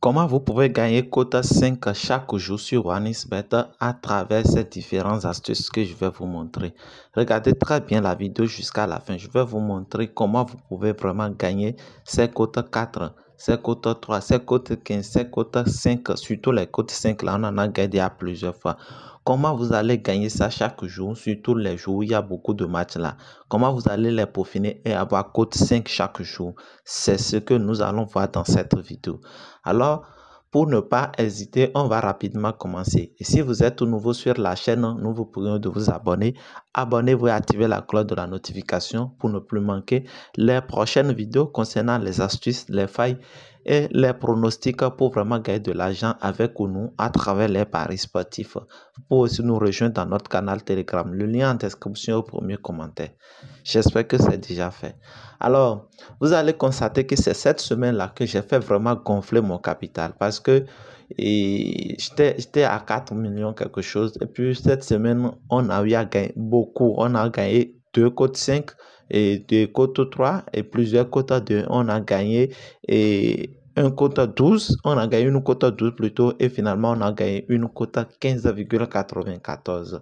Comment vous pouvez gagner quota 5 chaque jour sur OneXBet à travers ces différentes astuces que je vais vous montrer. Regardez très bien la vidéo jusqu'à la fin. Je vais vous montrer comment vous pouvez vraiment gagner ces quotas 4, ces quotas 3, ces quotas 15, ces quotas 5, surtout les quotas 5 là, on en a gagné à plusieurs fois. Comment vous allez gagner ça chaque jour, surtout les jours où il y a beaucoup de matchs là. Comment vous allez les peaufiner et avoir quota 5 chaque jour. C'est ce que nous allons voir dans cette vidéo. Alors, pour ne pas hésiter, on va rapidement commencer. Et si vous êtes tout nouveau sur la chaîne, nous vous prions de vous abonner. Abonnez-vous et activez la cloche de la notification pour ne plus manquer les prochaines vidéos concernant les astuces, les failles et les pronostics pour vraiment gagner de l'argent avec nous à travers les paris sportifs. Vous pouvez aussi nous rejoindre dans notre canal Telegram. Le lien en description au premier commentaire. J'espère que c'est déjà fait. Alors, vous allez constater que c'est cette semaine-là que j'ai fait vraiment gonfler mon capital parce que j'étais à 4 millions quelque chose. Et puis, cette semaine, on a eu à gagner beaucoup. On a gagné 2 cotes 5 et 2 cotes 3 et plusieurs cotes 2. On a gagné un quota 12, on a gagné une quota 12 plutôt et finalement on a gagné une quota 15,94.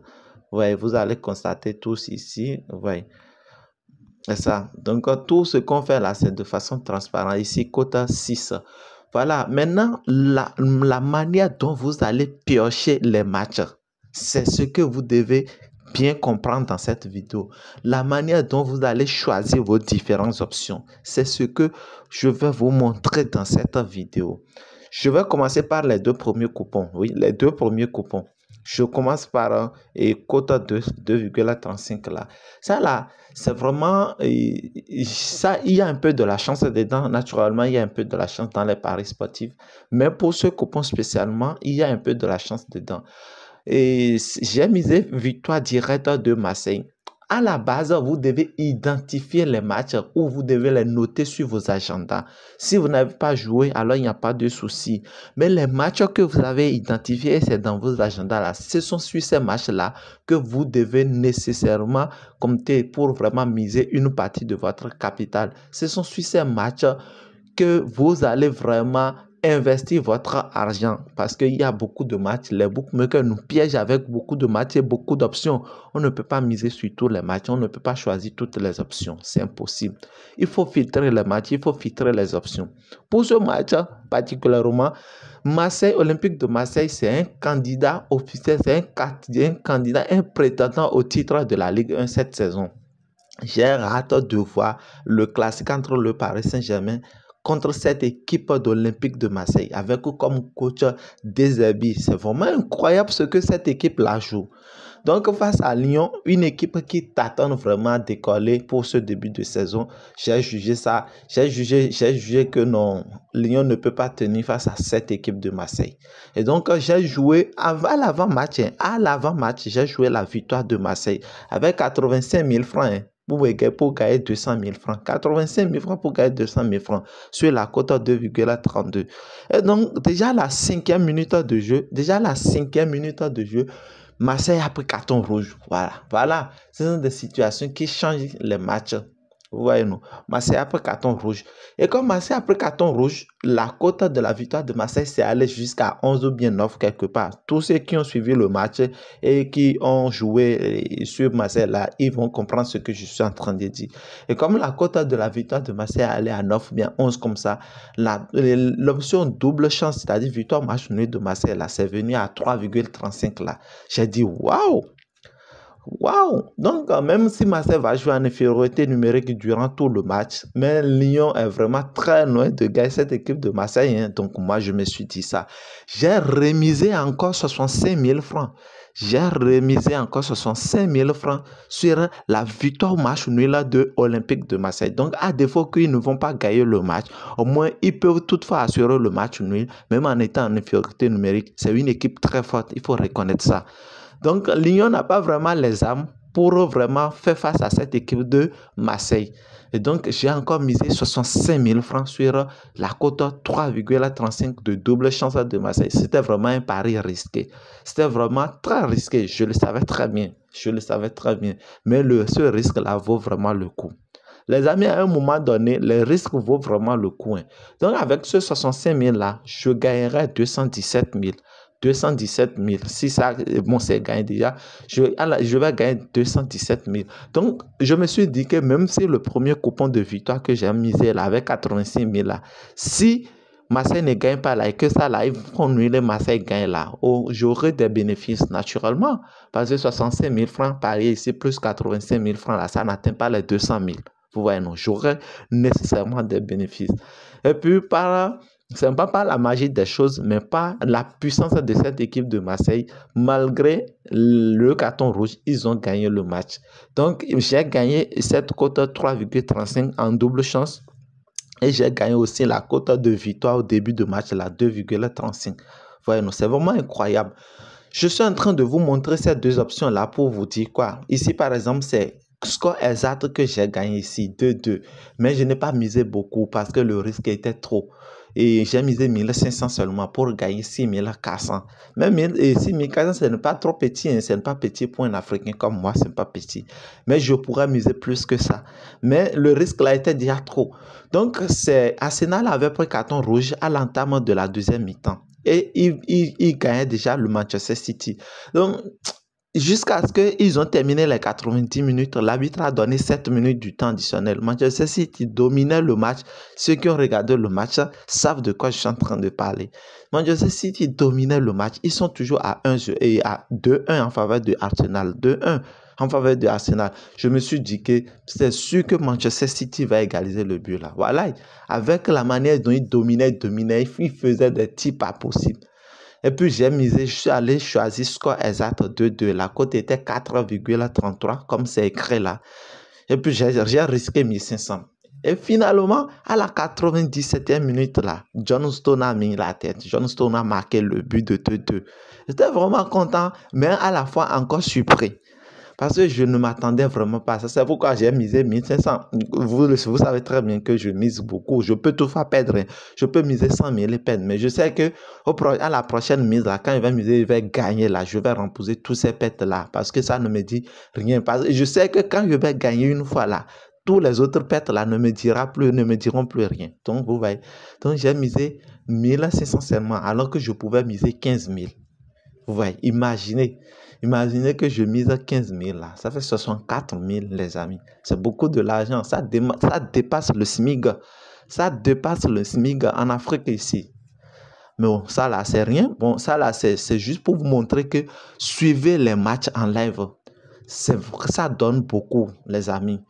Ouais, vous allez constater tous ici, ouais. C'est ça. Donc, tout ce qu'on fait là, c'est de façon transparente. Ici, quota 6. Voilà. Maintenant, la manière dont vous allez piocher les matchs, c'est ce que vous devez bien comprendre dans cette vidéo. La manière dont vous allez choisir vos différentes options, c'est ce que je vais vous montrer dans cette vidéo. Je vais commencer par les deux premiers coupons. Oui, les deux premiers coupons. Je commence par quota 2,35 là. Ça là, c'est vraiment, ça, il y a un peu de la chance dedans. Naturellement, il y a un peu de la chance dans les paris sportifs. Mais pour ce coupon spécialement, il y a un peu de la chance dedans. Et j'ai misé victoire directe de Marseille. À la base, vous devez identifier les matchs ou vous devez les noter sur vos agendas. Si vous n'avez pas joué, alors il n'y a pas de souci. Mais les matchs que vous avez identifiés, c'est dans vos agendas là. Ce sont sur ces matchs-là que vous devez nécessairement compter pour vraiment miser une partie de votre capital. Ce sont sur ces matchs que vous allez vraiment investir votre argent parce qu'il y a beaucoup de matchs. Les bookmakers nous piègent avec beaucoup de matchs et beaucoup d'options. On ne peut pas miser sur tous les matchs. On ne peut pas choisir toutes les options. C'est impossible. Il faut filtrer les matchs. Il faut filtrer les options. Pour ce match particulièrement, Marseille, Olympique de Marseille, c'est un candidat officiel. C'est un candidat, un prétendant au titre de la Ligue 1 cette saison. J'ai hâte de voir le classique entre le Paris Saint-Germain contre cette équipe d'Olympique de Marseille avec comme coach De Zerbi. C'est vraiment incroyable ce que cette équipe-là joue. Donc face à Lyon, une équipe qui t'attend vraiment à décoller pour ce début de saison, j'ai jugé ça, j'ai jugé que non, Lyon ne peut pas tenir face à cette équipe de Marseille. Et donc j'ai joué à l'avant-match, j'ai joué la victoire de Marseille avec 85 000 francs. Pour gagner 200 000 francs. 85 000 francs pour gagner 200 000 francs sur la cote 2,32. Et donc, déjà la cinquième minute de jeu, Marseille a pris carton rouge. Voilà. Ce sont des situations qui changent les matchs. Vous voyez, nous. Marseille a pris carton rouge. Et comme Marseille a pris carton rouge, la cote de la victoire de Marseille s'est allée jusqu'à 11 ou bien 9 quelque part. Tous ceux qui ont suivi le match et qui ont joué sur Marseille là, ils vont comprendre ce que je suis en train de dire. Et comme la cote de la victoire de Marseille est allée à 9 ou bien 11 comme ça, l'option double chance, c'est-à-dire victoire match nul de Marseille là, c'est venu à 3,35 là. J'ai dit waouh! Waouh! Donc, même si Marseille va jouer en infériorité numérique durant tout le match, mais Lyon est vraiment très loin de gagner cette équipe de Marseille. Hein. Donc, moi, je me suis dit ça. J'ai remisé encore 65 000 francs. J'ai remisé encore 65 000 francs sur la victoire au match nul de Olympique de Marseille. Donc, à défaut qu'ils ne vont pas gagner le match, au moins, ils peuvent toutefois assurer le match nul, même en étant en infériorité numérique. C'est une équipe très forte, il faut reconnaître ça. Donc, Lyon n'a pas vraiment les armes pour vraiment faire face à cette équipe de Marseille. Et donc, j'ai encore misé 65 000 francs sur la cote 3,35 de double chance de Marseille. C'était vraiment un pari risqué. C'était vraiment très risqué. Je le savais très bien. Mais ce risque-là vaut vraiment le coup. Les amis, à un moment donné, le risque vaut vraiment le coup. Donc, avec ce 65 000 là, je gagnerai 217 000. 217 000. Si ça, bon, c'est gagné déjà, je vais gagner 217 000. Donc, je me suis dit que même si le premier coupon de victoire que j'ai misé là, avec 86 000 là, si Marseille ne gagne pas là et que ça là, ils vont annuler Marseille gagne là, j'aurai des bénéfices naturellement. Parce que 65 000 francs parier ici plus 85 000 francs là, ça n'atteint pas les 200 000. Vous voyez, non, j'aurai nécessairement des bénéfices. Et puis, c'est pas par la magie des choses, mais par la puissance de cette équipe de Marseille, malgré le carton rouge, ils ont gagné le match. Donc, j'ai gagné cette cote 3,35 en double chance. Et j'ai gagné aussi la cote de victoire au début de match, la 2,35. Voyez, c'est vraiment incroyable. Je suis en train de vous montrer ces deux options-là pour vous dire quoi. Ici, par exemple, c'est score exact que j'ai gagné ici, 2-2. Mais je n'ai pas misé beaucoup parce que le risque était trop. Et j'ai misé 1500 seulement pour gagner 6400. Même 6400, ce n'est pas trop petit. Ce n'est pas petit pour un Africain comme moi, ce n'est pas petit. Mais je pourrais miser plus que ça. Mais le risque là était déjà trop. Donc, Arsenal avait pris carton rouge à l'entame de la deuxième mi-temps. Et il gagnait déjà le Manchester City. Donc, jusqu'à ce qu'ils ont terminé les 90 minutes, l'arbitre a donné 7 minutes du temps additionnel. Manchester City dominait le match. Ceux qui ont regardé le match savent de quoi je suis en train de parler. Manchester City dominait le match. Ils sont toujours à 1 et à 2-1 en faveur de Arsenal. 2-1 en faveur de Arsenal. Je me suis dit que c'est sûr que Manchester City va égaliser le but là. Voilà, avec la manière dont il dominait, il faisait des tirs pas possibles. Et puis j'ai misé, je suis allé choisir score exact 2-2. La cote était 4,33 comme c'est écrit là. Et puis j'ai risqué 1500. Et finalement, à la 97e minute là, John Stone a mis la tête. John Stone a marqué le but de 2-2. J'étais vraiment content, mais à la fois encore surpris. Parce que je ne m'attendais vraiment pas à ça. C'est pourquoi j'ai misé 1500. Vous savez très bien que je mise beaucoup. Je peux tout faire perdre. Je peux miser 100 000 et perdre. Mais je sais que à la prochaine mise, là, quand il va miser, il va gagner. Là, je vais remposer tous ces pertes-là. Parce que ça ne me dit rien. Parce que je sais que quand je vais gagner une fois là, tous les autres pertes là ne me diront plus rien. Donc, vous voyez. Donc, j'ai misé 1500 seulement. Alors que je pouvais miser 15 000. Vous voyez, imaginez que je mise 15 000 là. Ça fait 64 000 les amis. C'est beaucoup de l'argent. Ça dépasse le SMIC. Ça dépasse le SMIC en Afrique ici. Mais bon, ça là, c'est rien. Bon, ça là, c'est juste pour vous montrer que suivez les matchs en live. Ça donne beaucoup les amis.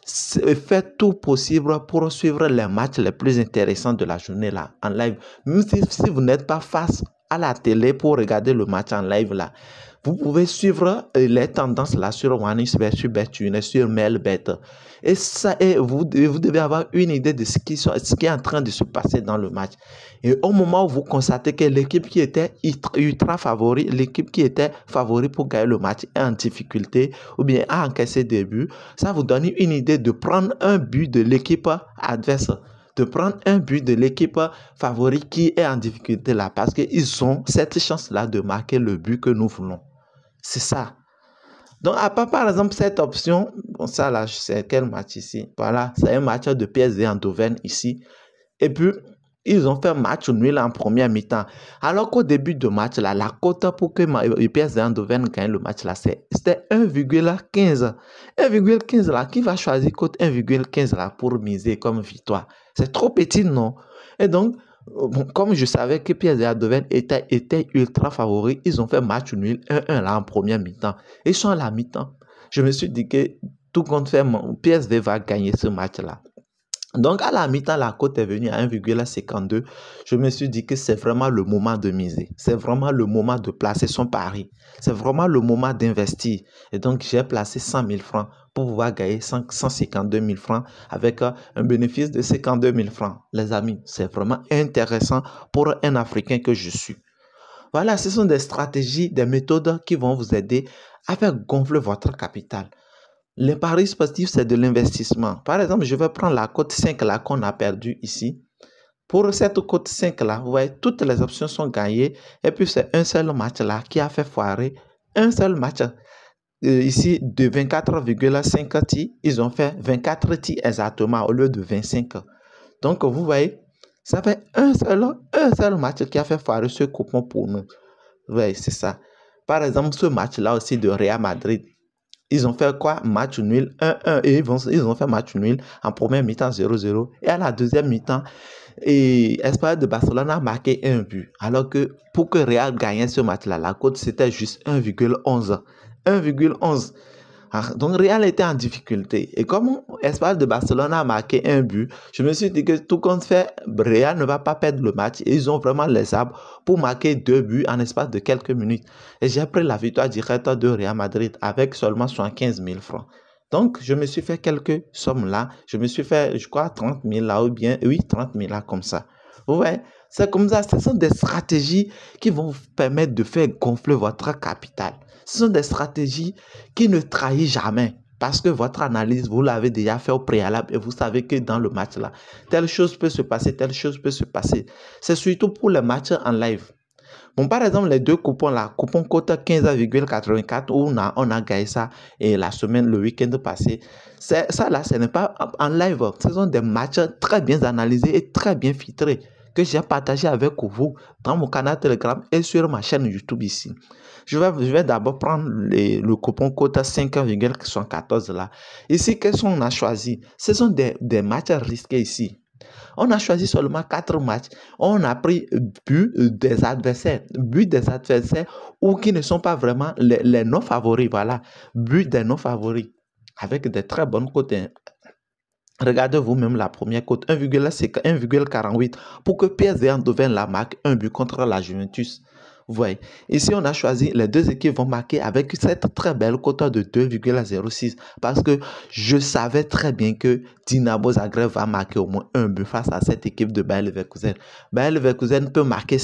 Faites tout possible pour suivre les matchs les plus intéressants de la journée là en live. Même si vous n'êtes pas face à la télé pour regarder le match en live là, vous pouvez suivre les tendances là sur OneXBet, sur BetTune, sur Melbet. Et ça, vous devez avoir une idée de ce qui est en train de se passer dans le match. Et au moment où vous constatez que l'équipe qui était ultra favori, l'équipe qui était favori pour gagner le match est en difficulté ou bien a encaissé des buts, ça vous donne une idée de prendre un but de l'équipe adverse. De prendre un but de l'équipe favorite qui est en difficulté là, parce qu'ils ont cette chance-là de marquer le but que nous voulons. C'est ça. Donc, à part par exemple cette option, bon, ça là, je sais quel match ici. Voilà, c'est un match de PSG Eindhoven ici. Et puis, ils ont fait match nul en première mi-temps. Alors qu'au début de match, là, la cote pour que PSG Eindhoven gagne le match, là, c'était 1,15. 1,15 là, qui va choisir cote 1,15 là pour miser comme victoire? C'est trop petit, non? Et donc, bon, comme je savais que PSG Eindhoven était ultra favori, ils ont fait match nul 1-1 là en première mi-temps. Ils sont à la mi-temps. Je me suis dit que tout compte fait, PSG va gagner ce match-là. Donc, à la mi-temps, la cote est venue à 1,52. Je me suis dit que c'est vraiment le moment de miser. C'est vraiment le moment de placer son pari. C'est vraiment le moment d'investir. Et donc, j'ai placé 100 000 francs pour pouvoir gagner 152 000 francs avec un bénéfice de 52 000 francs. Les amis, c'est vraiment intéressant pour un Africain que je suis. Voilà, ce sont des stratégies, des méthodes qui vont vous aider à faire gonfler votre capital. Les paris sportifs, c'est de l'investissement. Par exemple, je vais prendre la cote 5 là qu'on a perdu ici. Pour cette cote 5 là, vous voyez, toutes les options sont gagnées. Et puis, c'est un seul match là qui a fait foirer. Un seul match. ici de 24,5 tirs, ils ont fait 24 tirs exactement au lieu de 25. Donc, vous voyez, ça fait un seul match qui a fait foirer ce coupon pour nous. Oui, c'est ça. Par exemple, ce match-là aussi de Real Madrid, ils ont fait quoi? Match nul, 1-1. Et ils ont fait match nul en première mi-temps 0-0. Et à la deuxième mi-temps, Espanyol de Barcelone a marqué un but. Alors que pour que Real gagne ce match-là, la cote c'était juste 1,11. 1,11. Donc Real était en difficulté. Et comme Espanyol de Barcelone a marqué un but, je me suis dit que tout compte fait, Real ne va pas perdre le match. Et ils ont vraiment les arbres pour marquer 2 buts en espace de quelques minutes. Et j'ai pris la victoire directe de Real Madrid avec seulement 75 000 francs. Donc, je me suis fait quelques sommes là. Je me suis fait, je crois, 30 000 là ou bien, oui, 30 000 là comme ça. Vous voyez, c'est comme ça. Ce sont des stratégies qui vont vous permettre de faire gonfler votre capital. Ce sont des stratégies qui ne trahissent jamais. Parce que votre analyse, vous l'avez déjà fait au préalable et vous savez que dans le match là, telle chose peut se passer, telle chose peut se passer. C'est surtout pour les matchs en live. Bon, par exemple, les deux coupons là, coupon cote 15,84 où on a gagné ça et la semaine, le week-end passé. Ça là, ce n'est pas en live. Ce sont des matchs très bien analysés et très bien filtrés que j'ai partagé avec vous dans mon canal Telegram et sur ma chaîne YouTube ici. Je vais d'abord prendre le coupon cote 5,74 là. Ici, qu'est-ce qu'on a choisi? Ce sont des matchs risqués ici. On a choisi seulement 4 matchs. On a pris buts des adversaires ou qui ne sont pas vraiment les non-favoris. Voilà, buts des non-favoris avec des très bonnes cotes. Regardez vous-même la première cote, 1,48 pour que PSV Eindhoven la marque un but contre la Juventus. Vous voyez, ici on a choisi les deux équipes vont marquer avec cette très belle cote de 2,06 parce que je savais très bien que Dynamo Zagreb va marquer au moins un but face à cette équipe de Bayer Leverkusen. Bayer Leverkusen peut marquer,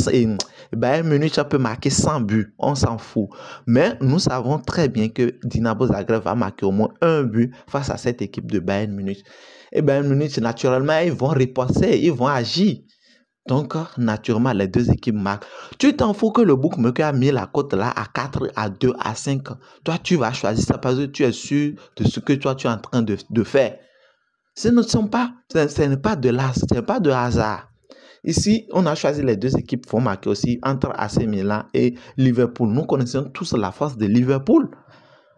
Bayern Munich peut marquer 100 buts, on s'en fout. Mais nous savons très bien que Dynamo Zagreb va marquer au moins un but face à cette équipe de Bayern Munich. Et Bayern Munich, naturellement, ils vont riposter, ils vont agir. Donc, naturellement, les deux équipes marquent. Tu t'en fous que le bookmaker a mis la cote là à 4, à 2, à 5. Toi, tu vas choisir ça parce que tu es sûr de ce que toi, tu es en train de faire. Ce n'est pas de hasard. Ici, on a choisi les deux équipes vont marquer aussi entre AC Milan et Liverpool. Nous connaissons tous la force de Liverpool.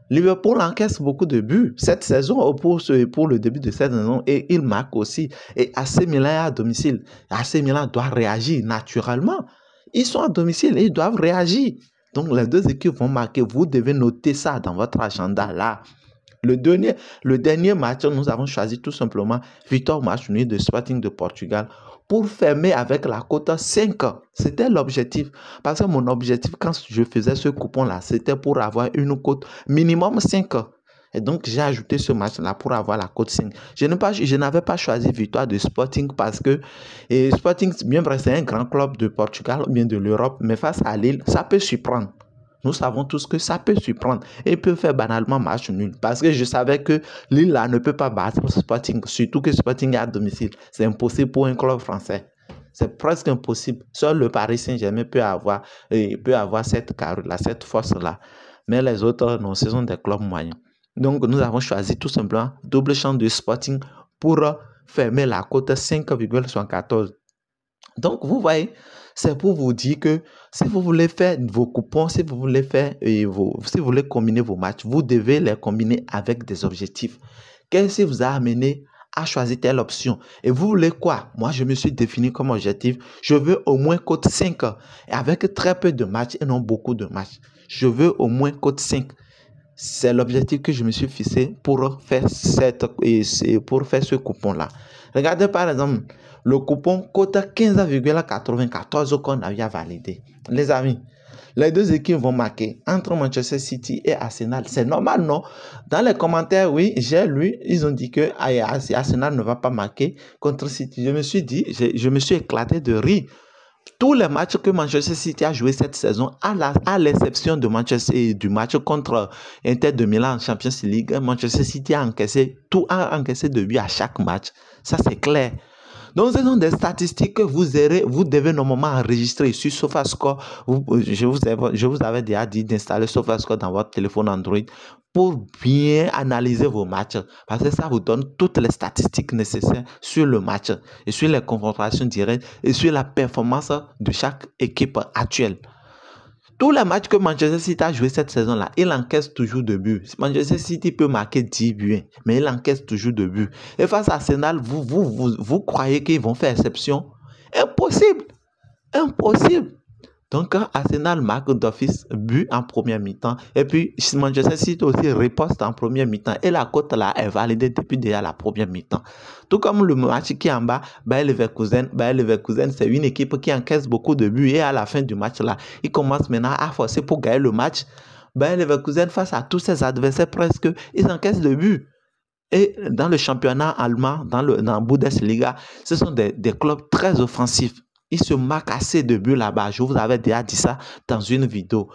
Liverpool encaisse beaucoup de buts cette saison pour le début de cette saison et il marque aussi. Et AC Milan est à domicile. AC Milan doit réagir naturellement. Ils sont à domicile et ils doivent réagir. Donc les deux équipes vont marquer. Vous devez noter ça dans votre agenda là. Le dernier match, nous avons choisi tout simplement victoire au match nul de Sporting de Portugal pour fermer avec la cote 5. C'était l'objectif. Parce que mon objectif, quand je faisais ce coupon-là, c'était pour avoir une cote minimum 5. Et donc, j'ai ajouté ce match-là pour avoir la cote 5. Je n'avais pas choisi victoire de Sporting parce que Sporting, bien vrai, c'est un grand club de Portugal, bien de l'Europe, mais face à Lille, ça peut surprendre. Nous savons tous que ça peut surprendre et peut faire banalement match nul. Parce que je savais que Lille là ne peut pas battre Sporting, surtout que Sporting est à domicile. C'est impossible pour un club français. C'est presque impossible. Seul le Paris Saint-Germain peut avoir cette carrure-là, cette force-là. Mais les autres, non, ce sont des clubs moyens. Donc, nous avons choisi tout simplement double chance de Sporting pour fermer la cote 5,74. Donc, vous voyez, c'est pour vous dire que si vous voulez faire vos coupons, si vous voulez combiner vos matchs, vous devez les combiner avec des objectifs. Qu'est-ce qui vous a amené à choisir telle option? Et vous voulez quoi? Moi, je me suis défini comme objectif. Je veux au moins cote 5 et avec très peu de matchs et non beaucoup de matchs. Je veux au moins cote 5. C'est l'objectif que je me suis fixé pour faire ce coupon-là. Regardez par exemple le coupon cote 15,94 qu'on avait validé. Les amis, les deux équipes vont marquer entre Manchester City et Arsenal. C'est normal, non? Dans les commentaires, oui, j'ai lu, ils ont dit que Arsenal ne va pas marquer contre City. Je me suis éclaté de rire. Tous les matchs que Manchester City a joué cette saison, à l'exception de du match contre Inter de Milan en Champions League, Manchester City a encaissé de but à chaque match. Ça, c'est clair. Donc, ce sont des statistiques que vous devez normalement enregistrer sur SofaScore. Je vous avais déjà dit d'installer SofaScore dans votre téléphone Android pour bien analyser vos matchs. Parce que ça vous donne toutes les statistiques nécessaires sur le match et sur les confrontations directes et sur la performance de chaque équipe actuelle. Tous les matchs que Manchester City a joué cette saison-là, il encaisse toujours de buts. Manchester City peut marquer 10 buts, mais il encaisse toujours de buts. Et face à Arsenal, vous croyez qu'ils vont faire exception? Impossible! Impossible! Donc, Arsenal marque d'office but en première mi-temps. Et puis, Manchester City aussi riposte en première mi-temps. Et la cote là est validée depuis déjà la première mi-temps. Tout comme le match qui est en bas, Bayer Leverkusen, c'est une équipe qui encaisse beaucoup de buts. Et à la fin du match là, ils commencent maintenant à forcer pour gagner le match. Bayer Leverkusen, face à tous ses adversaires presque, ils encaissent de buts. Et dans le championnat allemand, dans Bundesliga, ce sont des clubs très offensifs. Il se marque assez de buts là-bas. Je vous avais déjà dit ça dans une vidéo.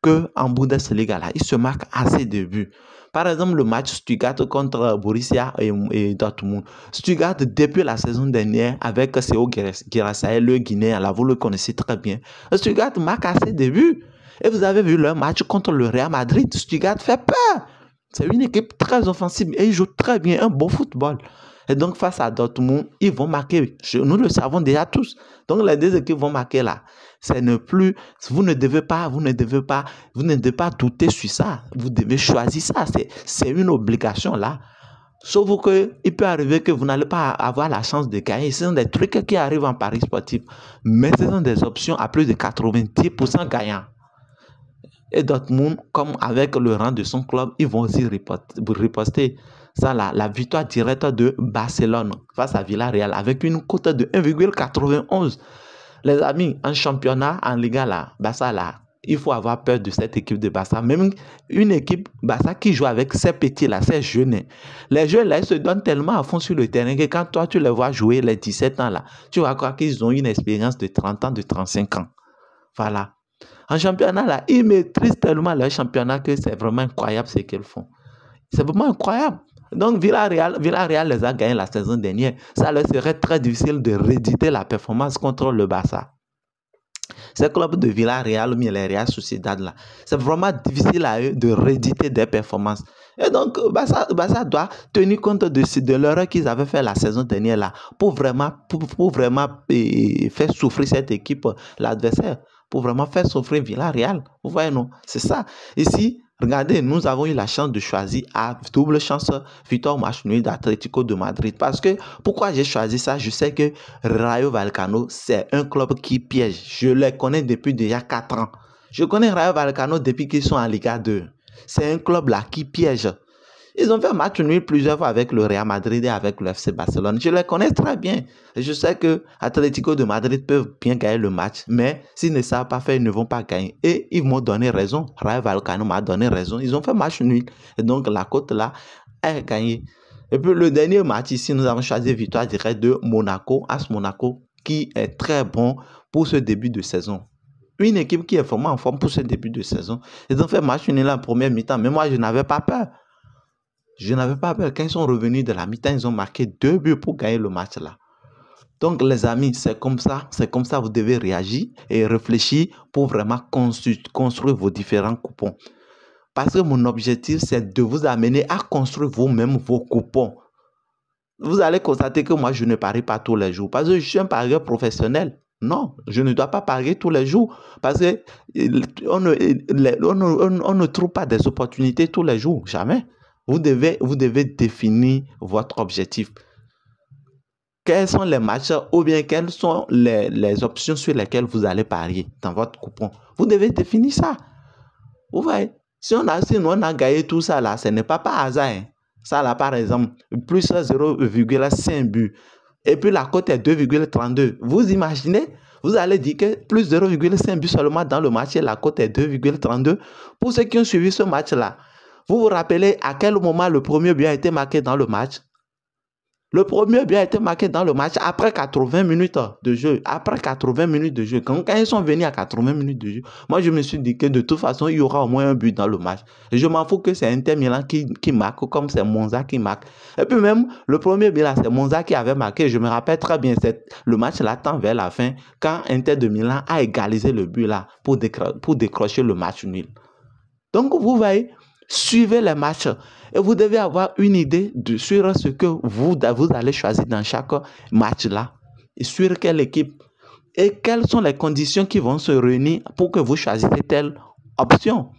Qu'en Bundesliga, là, il se marque assez de buts. Par exemple, le match Stuttgart contre Borussia et Dortmund. Stuttgart, depuis la saison dernière, avec Seo Girasay, le Guinéen, là, vous le connaissez très bien. Stuttgart marque assez de buts. Et vous avez vu leur match contre le Real Madrid. Stuttgart fait peur. C'est une équipe très offensive et ils jouent très bien, un bon football. Et donc, face à Dortmund, ils vont marquer. Nous le savons déjà tous. Donc, les deux équipes vont marquer là. Vous ne devez pas douter sur ça. Vous devez choisir ça. C'est une obligation là. Sauf qu'il peut arriver que vous n'allez pas avoir la chance de gagner. Ce sont des trucs qui arrivent en paris sportif. Mais ce sont des options à plus de 90% gagnants. Et Dortmund, comme avec le rang de son club, ils vont aussi riposter. Ça, la victoire directe de Barcelone face à Villarreal avec une cote de 1,91. Les amis, en championnat, en Liga, là, Barça, là, il faut avoir peur de cette équipe de Barça. Même une équipe Barça qui joue avec ces petits là, ces jeunes. Les jeunes là, ils se donnent tellement à fond sur le terrain que quand toi, tu les vois jouer les 17 ans là, tu vas croire qu'ils ont une expérience de 30 ans, de 35 ans. Voilà. En championnat là, ils maîtrisent tellement leur championnat que c'est vraiment incroyable ce qu'ils font. C'est vraiment incroyable. Donc Villarreal les a gagnés la saison dernière. Ça leur serait très difficile de rééditer la performance contre le Barça. Ces clubs de Villarreal ou les Real Sociedad là, c'est vraiment difficile à eux de rééditer des performances. Et donc Barça doit tenir compte de l'erreur qu'ils avaient fait la saison dernière là pour vraiment faire souffrir cette équipe, l'adversaire, pour vraiment faire souffrir Villarreal. Vous voyez, non? C'est ça. Ici, regardez, nous avons eu la chance de choisir à double chance victoire match nul d'Atlético de Madrid. Parce que, pourquoi j'ai choisi ça? Je sais que Rayo Vallecano, c'est un club qui piège. Je les connais depuis déjà 4 ans. Je connais Rayo Vallecano depuis qu'ils sont en Liga 2. C'est un club là qui piège. Ils ont fait match nul plusieurs fois avec le Real Madrid et avec le FC Barcelone. Je les connais très bien. Et je sais que Atlético de Madrid peuvent bien gagner le match, mais s'ils ne savent pas faire, ils ne vont pas gagner. Et ils m'ont donné raison. Rayo Vallecano m'a donné raison. Ils ont fait match nul. Et donc la cote là est gagnée. Et puis le dernier match ici, nous avons choisi victoire directe de Monaco, AS Monaco, qui est très bon pour ce début de saison. Une équipe qui est vraiment en forme pour ce début de saison. Ils ont fait match nul en première mi-temps, mais moi je n'avais pas peur. Je n'avais pas peur. Quand ils sont revenus de la mi-temps, ils ont marqué 2 buts pour gagner le match là. Donc les amis, c'est comme ça vous devez réagir et réfléchir pour vraiment construire vos différents coupons. Parce que mon objectif, c'est de vous amener à construire vous-même vos coupons. Vous allez constater que moi, je ne parie pas tous les jours. Parce que je suis un parieur professionnel. Non, je ne dois pas parier tous les jours. Parce que on ne trouve pas des opportunités tous les jours. Jamais. Vous devez définir votre objectif. Quels sont les matchs ou bien quelles sont les options sur lesquelles vous allez parier dans votre coupon. Vous devez définir ça. Vous voyez, si on a gagné tout ça là, ce n'est pas par hasard. Hein. Ça là, par exemple, plus 0,5 buts. Et puis la cote est 2,32. Vous imaginez, vous allez dire que plus 0,5 buts seulement dans le match et la cote est 2,32. Pour ceux qui ont suivi ce match là, vous vous rappelez à quel moment le premier but a été marqué dans le match? Le premier but a été marqué dans le match après 80 minutes de jeu. Après 80 minutes de jeu. Quand ils sont venus à 80 minutes de jeu, moi je me suis dit que de toute façon, il y aura au moins un but dans le match. Et je m'en fous que c'est Inter Milan qui marque, comme c'est Monza qui marque. Et puis même, le premier but là, c'est Monza qui avait marqué. Je me rappelle très bien, le match là tend vers la fin, quand Inter de Milan a égalisé le but là pour décrocher le match nul. Donc vous voyez, suivez les matchs et vous devez avoir une idée sur ce que vous allez choisir dans chaque match là et sur quelle équipe et quelles sont les conditions qui vont se réunir pour que vous choisissez telle option.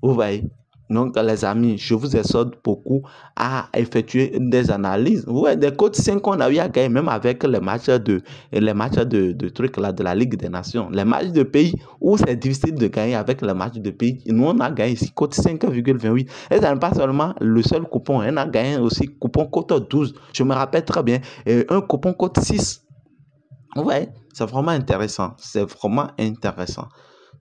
Vous voyez. Donc, les amis, je vous exhorte beaucoup à effectuer des analyses. Vous voyez, des codes 5 qu'on a eu à gagner, même avec les matchs de trucs là, de la Ligue des Nations. Les matchs de pays où c'est difficile de gagner avec les matchs de pays. Nous, on a gagné ici code 5,28. Et ça n'est pas seulement le seul coupon. On a gagné aussi coupon code 12. Je me rappelle très bien. Et un coupon code 6. Vous voyez, c'est vraiment intéressant. C'est vraiment intéressant.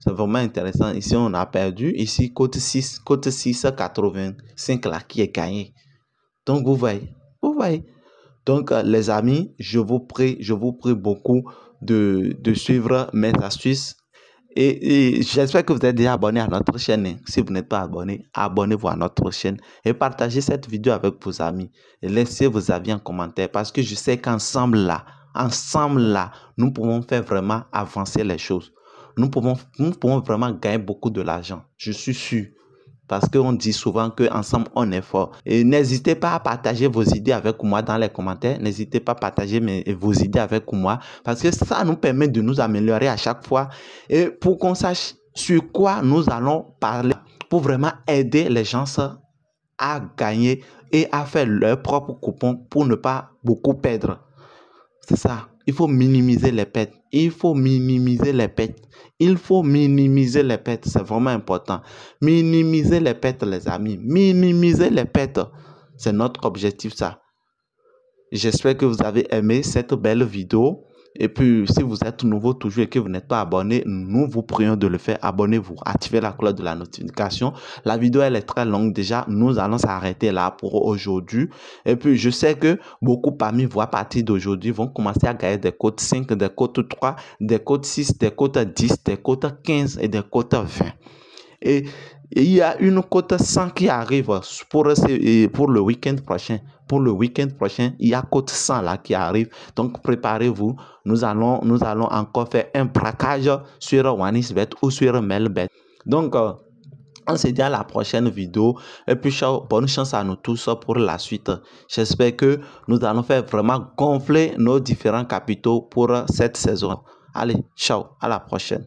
C'est vraiment intéressant. Ici, on a perdu. Ici, côte 6,85 là qui est gagné. Donc, vous voyez. Vous voyez. Donc, les amis, je vous prie beaucoup de suivre mes astuces. Et j'espère que vous êtes déjà abonné à notre chaîne. Si vous n'êtes pas abonné, abonnez-vous à notre chaîne. Et partagez cette vidéo avec vos amis. Et laissez vos avis en commentaire. Parce que je sais qu'ensemble là, nous pouvons faire vraiment avancer les choses. Nous pouvons vraiment gagner beaucoup de l'argent. Je suis sûr. Parce qu'on dit souvent qu'ensemble, on est fort. Et n'hésitez pas à partager vos idées avec moi dans les commentaires. N'hésitez pas à partager vos idées avec moi. Parce que ça nous permet de nous améliorer à chaque fois. Et pour qu'on sache sur quoi nous allons parler. Pour vraiment aider les gens à gagner et à faire leur propre coupon pour ne pas beaucoup perdre. C'est ça. Il faut minimiser les pertes. Il faut minimiser les pertes. Il faut minimiser les pertes. C'est vraiment important. Minimiser les pertes, les amis. Minimiser les pertes. C'est notre objectif, ça. J'espère que vous avez aimé cette belle vidéo. Et puis, si vous êtes nouveau toujours et que vous n'êtes pas abonné, nous vous prions de le faire. Abonnez-vous, activez la cloche de la notification. La vidéo, elle est très longue déjà. Nous allons s'arrêter là pour aujourd'hui. Et puis, je sais que beaucoup parmi vous, à partir d'aujourd'hui, vont commencer à gagner des codes 5, des codes 3, des codes 6, des codes 10, des codes 15 et des codes 20. Et il y a une cote 100 qui arrive pour le week-end prochain. Pour le week-end prochain, il y a cote 100 là qui arrive. Donc, préparez-vous. Nous allons encore faire un braquage sur OneXBet ou sur Melbet. Donc, on se dit à la prochaine vidéo. Et puis, ciao, bonne chance à nous tous pour la suite. J'espère que nous allons faire vraiment gonfler nos différents capitaux pour cette saison. Allez, ciao, à la prochaine.